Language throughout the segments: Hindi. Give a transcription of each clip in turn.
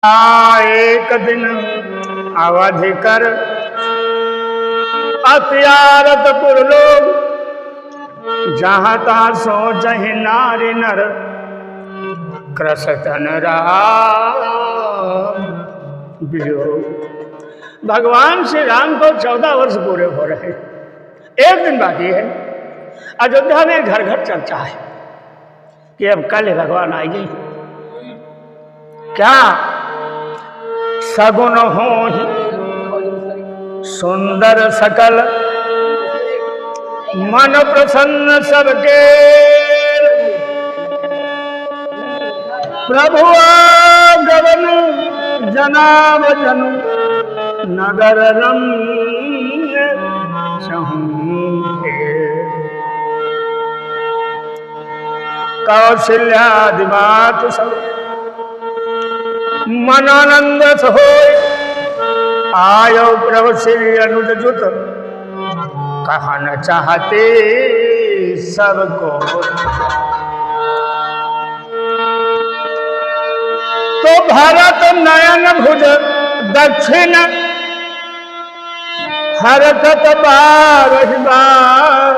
एक दिन अवधि कर अत्यारतपुर लोग, जहाँ तहाँ सोचहि नारी नर, कृषतन राम वियोग। भगवान श्री राम को 14 वर्ष पूरे हो रहे, एक दिन बाकी है। अयोध्या में घर घर चर्चा है कि अब कल भगवान आएंगे। क्या सगुन हो सुंदर सकल, मन प्रसन्न सबके, प्रभु गगन जनाब जनु, नगर रम्य कौशल्यादि मातु सब, मनानंद होय आयो प्रभु श्री अनुज जुत, कहना चाहते सबको। तो भरत नयन भुज दक्षिण, हरकत बार बार,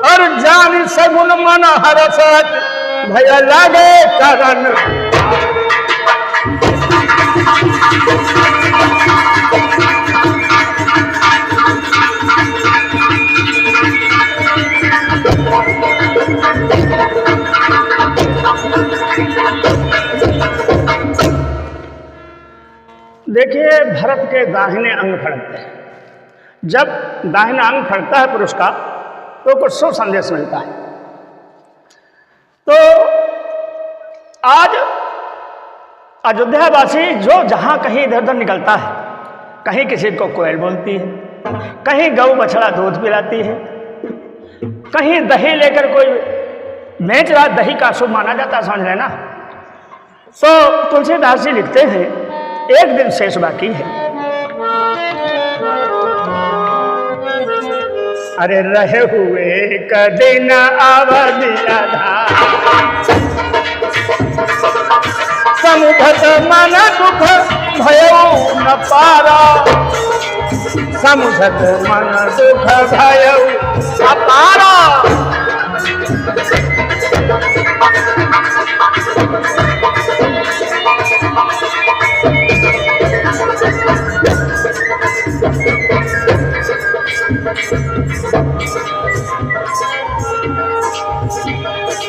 और जान सगुन मन हरसत, भय लागे करन। देखिए, भरत के दाहिने अंग फड़कते हैं। जब दाहिना अंग फड़कता है पुरुष का तो कुछ शुभ संदेश मिलता है। तो आज अयोध्यावासी जो जहां कहीं इधर उधर निकलता है, कहीं किसी को कोयल बोलती है, कहीं गौ बछड़ा दूध पिलाती है, कहीं दही लेकर कोई बेच रहा, दही का शुभ माना जाता है, समझ लेना। तो तुलसीदास जी लिखते हैं, एक दिन शेष बाकी है। अरे रहे हुए कदिन अवधि आधार, समुझत मन दुख भयो न पारा, समुझत मन दुख भयो अपारा।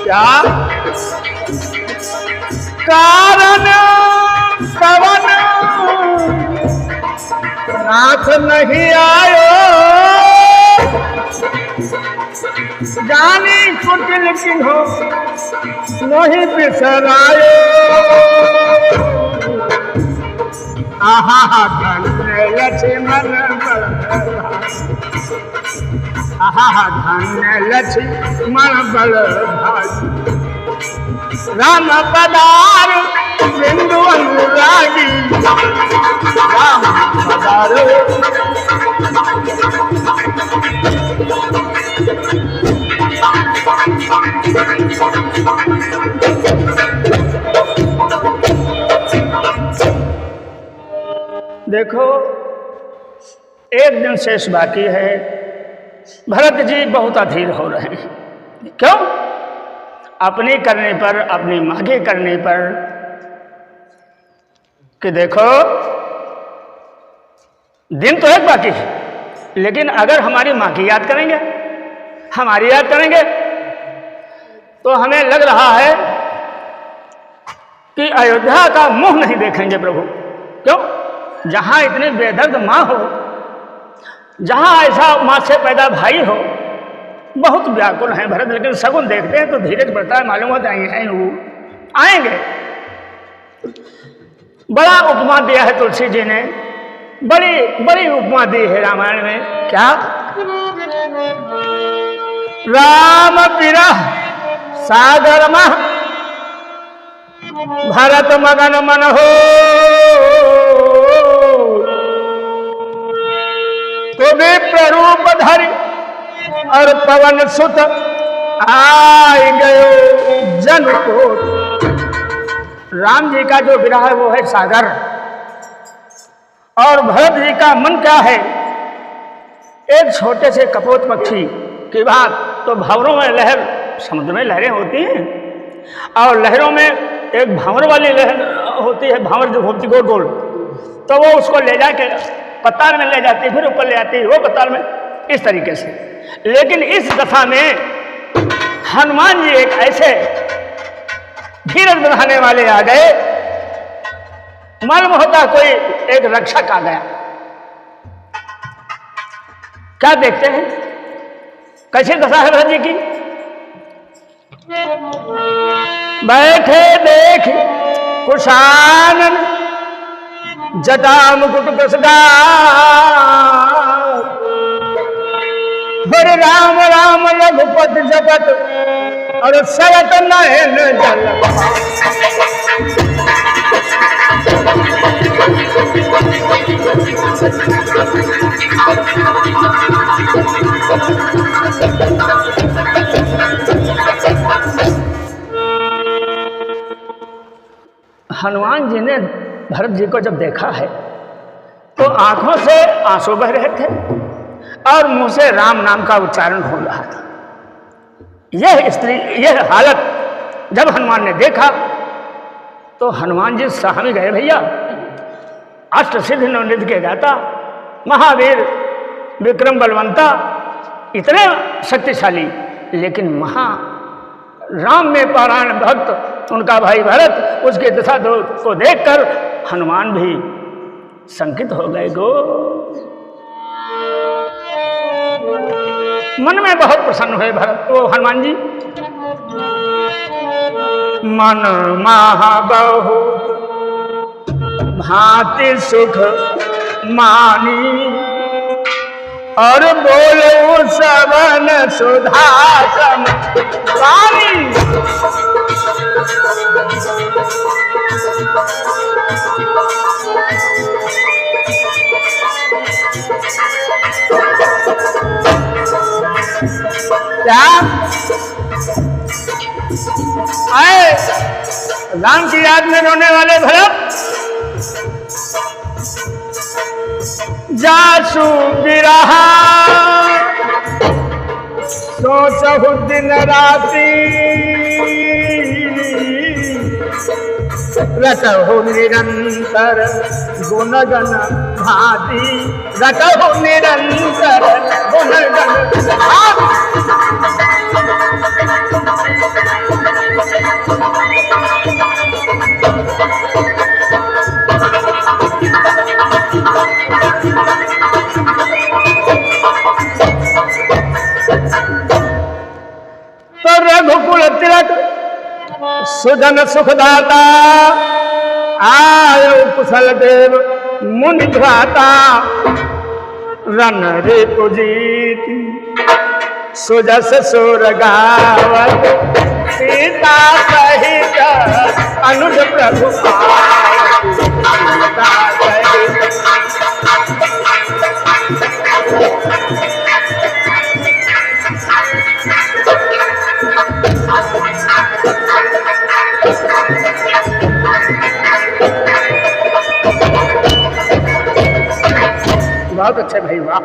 क्या कारण कवन नाथ नहीं आयो, जानी कुटिल किन्हो नहीं बिसरायो। आहा धन्य लक्ष्मण बल, आहा धन्य लक्ष्मण बल भाई, राम पदार बिंदु अनुरागी, राम पदार। देखो, एक दिन शेष बाकी है। भरत जी बहुत अधीर हो रहे हैं। क्यों? अपने करने पर, अपनी मांगे करने पर, कि देखो दिन तो एक बाकी है, लेकिन अगर हमारी मां की याद करेंगे, हमारी याद करेंगे, तो हमें लग रहा है कि अयोध्या का मुंह नहीं देखेंगे प्रभु। क्यों? जहां इतनी बेदर्द मां हो, जहां ऐसा मां से पैदा भाई हो, बहुत व्याकुल हैं भरत। लेकिन सगुन देखते हैं तो धीरज बढ़ता है, मालूम होता है वो आएंगे। बड़ा उपमा दिया है तुलसी जी ने, बड़ी बड़ी उपमा दी है रामायण में। क्या? राम विरह सागर मह, भरत मगन मन हो, तो विप्ररूप धरि और पवन सुत आय गयो जन को। राम जी का जो विरह है वो है सागर, और भरत जी का मन क्या है, एक छोटे से कपोत पक्षी की बात। तो भंवरों में लहर, समुद्र में लहरें होती हैं, और लहरों में एक भंवर वाली लहर होती है, भंवर जो घूमती गोल गोल, तो वो उसको ले जाके पताल में ले जाती, फिर ऊपर ले आती, वो पताल में, इस तरीके से। लेकिन इस दशा में हनुमान जी एक ऐसे धीरज बढ़ाने वाले आ गए, मालूम होता कोई एक रक्षक आ गया। क्या देखते हैं कैसी दशा है भरत जी की। बैठे देख कुशानन जटा मुकुट हरे राम राम रघुपति जपत और सरत नयन जल। हनुमान जी ने भरत जी को जब देखा है तो आंखों से आंसू बह रहे थे और मुंह से राम नाम का उच्चारण हो रहा था। यह स्त्री, यह हालत जब हनुमान ने देखा तो हनुमान जी सहम गए। भैया, अष्ट सिद्धि नवनिधि के दाता, महावीर, विक्रम बलवंता, इतने शक्तिशाली, लेकिन राम में पारायण भक्त उनका भाई भरत, उसके दशा को देखकर हनुमान भी संकित हो गए गो। मन में बहुत प्रसन्न हुए भरत वो हनुमान जी। मन महाबहु भांति सुख मानी और बोलो सवन सुधा सम पानी। क्या आए राम की याद में रोने वाले भरत, जासु बिरहा सोचहु दिन राति रटहु निरंतर गुणगण भांति। रटहु निरंतर गुणगण भांति। तो रघुकुल तिलक सुजन सुखदाता आयो कुशल देव मुनि भ्राता। रन रे पुजीति सुजस सुर गावत सीता सहित अनुज प्रभु सीता सहित। बहुत अच्छे भाई, वाह।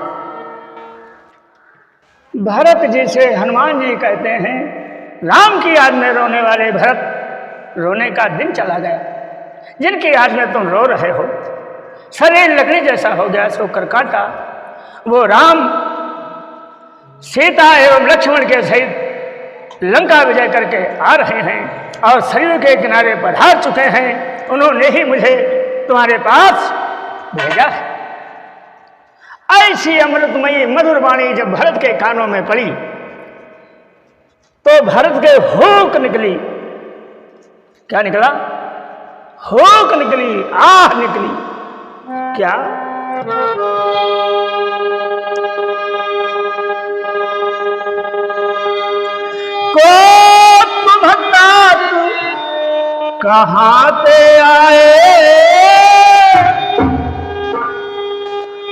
भरत जी से हनुमान जी कहते हैं, राम की याद में रोने वाले भरत, रोने का दिन चला गया। जिनकी याद में तुम रो रहे हो, शरीर लकड़ी जैसा हो गया, सो कर काटा। वो राम सीता एवं लक्ष्मण के सहित लंका विजय करके आ रहे हैं और सरयू के किनारे पधार चुके हैं। उन्होंने ही मुझे तुम्हारे पास भेजा है। ऐसी अमृतमयी मधुर वाणी जब भरत के कानों में पड़ी तो भरत के हुक निकली। क्या निकला? हुक निकली, आह निकली। क्या? को भक्ता कहाँ से आए,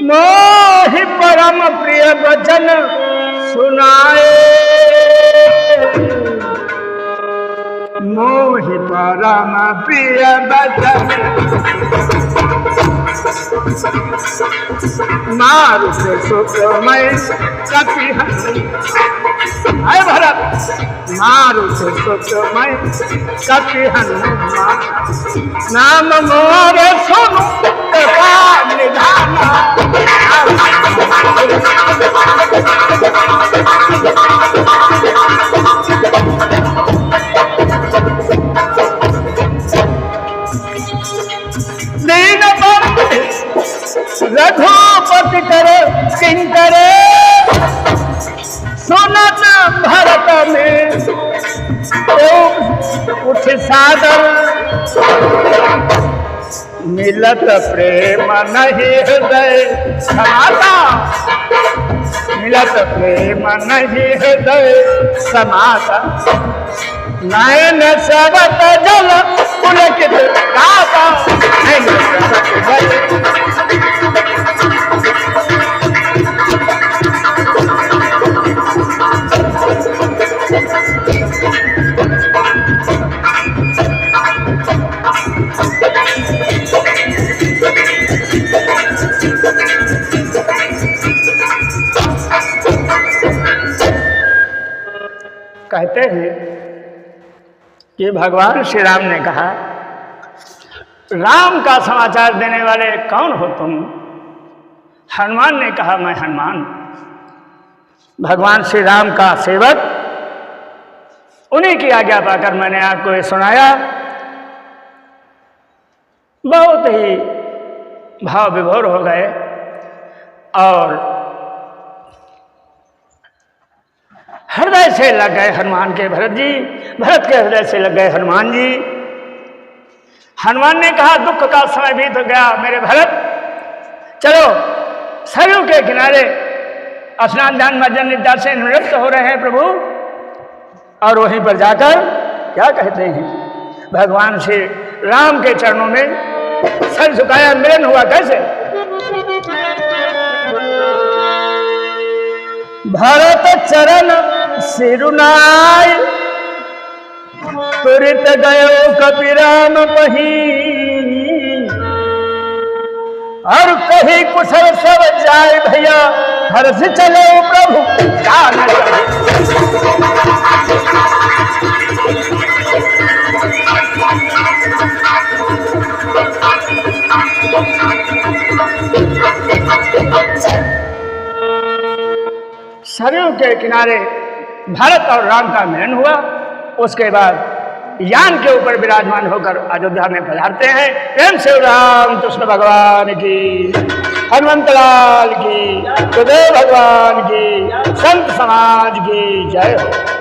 मोहि परम प्रिय वचन सुनाए। मोहि ही परम प्रिय बचन मारुत सुखमय कपि है भरत मारुत सुखमय कपि हनुमान नाम मोर सुनु कृपा निधान दीन बंधु रघुपति करे किंकरे सुनत भरत में उठ सादर मिलत प्रेम नहीं हृदय समाता मिलत प्रेम नहीं हृदय समाता नयन सबत जल पुलकित गाता नयन सबत जल कहते हैं कि भगवान श्री राम ने कहा, राम का समाचार देने वाले कौन हो तुम? हनुमान ने कहा, मैं हनुमान। भगवान श्री राम का सेवक, उन्हीं की आज्ञा पाकर मैंने आपको ये सुनाया। बहुत ही भाव विभोर हो गए और हृदय से लग गए हनुमान के भरत जी, भरत के हृदय से लग गए हनुमान जी। हनुमान ने कहा, दुख का समय बीत गया मेरे भरत, चलो सरयू के किनारे स्नान ध्यान मर्जन निद्रा से निवृत्त हो रहे हैं प्रभु। और वहीं पर जाकर क्या कहते हैं, भगवान श्री राम के चरणों में सर झुकाया, मिलन हुआ। कैसे? भरत चरण सिरुनाय तुरित गयो कपिराम पही और कही कुशल सब जाय भैया हर्ष चलो प्रभु जान सरयू के किनारे भरत और राम का मिलन हुआ। उसके बाद यान के ऊपर विराजमान होकर अयोध्या में पधारते हैं। प्रेम से राम कृष्ण भगवान की, हनुमंत लाल की, सुदेव भगवान की, संत समाज की जय हो।